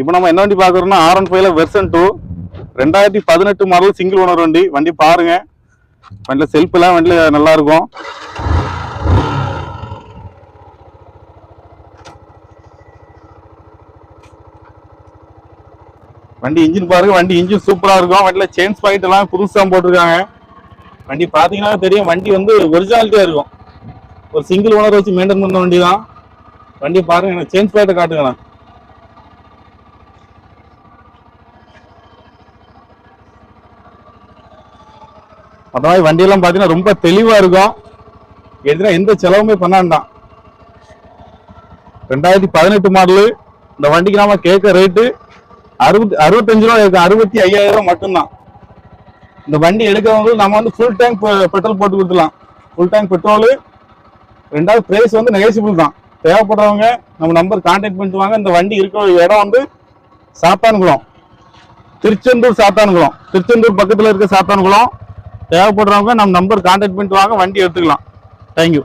இப்போ நம்ம என்ன வண்டி பார்க்குறோம்னா R15 version 2 2018 model single owner வண்டி. வண்டி பாருங்க, வண்டியில் செல்ஃபெல்லாம் வண்டியில் நல்லா இருக்கும். வண்டி இன்ஜின் பாருங்க, வண்டி இன்ஜின் சூப்பரா இருக்கும். வண்டியில் செயின் பாயிண்ட் எல்லாம் புதுசாக போட்டிருக்காங்க. வண்டி பார்த்தீங்கன்னா தெரியும், வண்டி வந்து ஒரிஜினாலிட்டியா இருக்கும். ஒரு சிங்கிள் ஓனர் வச்சு மெயின்டைன் பண்ண வண்டி தான். வண்டி பாருங்க, எனக்கு செயின் பாயிண்ட் காட்டுங்களேன். அதாவது வண்டியெல்லாம் பார்த்தீங்கன்னா ரொம்ப தெளிவா இருக்கும். எதுனா எந்த செலவுமே பண்ணாண்டாம். 2018 மாடலு. இந்த வண்டிக்கு நாம கேட்க ரேட்டு 65 ரூபா இருக்கு, 65,000 மட்டும்தான். இந்த வண்டி எடுக்கிறவங்களுக்கு நம்ம வந்து ஃபுல் டேங்க் பெட்ரோல் போட்டு கொடுத்துலாம். Full tank petrol. ரெண்டாவது பிரைஸ் வந்து நெகோசியபிள் தான். தேவைப்படுறவங்க நம்ம நம்பர் கான்டாக்ட் பண்ணிட்டு வாங்க. இந்த வண்டி இருக்கிற இடம் வந்து சாத்தான்குளம், திருச்செந்தூர் சாத்தான்குளம், திருச்செந்தூர் பக்கத்தில் இருக்க சாத்தான்குளம். தேவைப்படுறவங்க நம்ம நம்பர் கான்டாக்ட் பண்ணிட்டு வாங்க, வண்டி எடுத்துக்கலாம். தேங்க்யூ.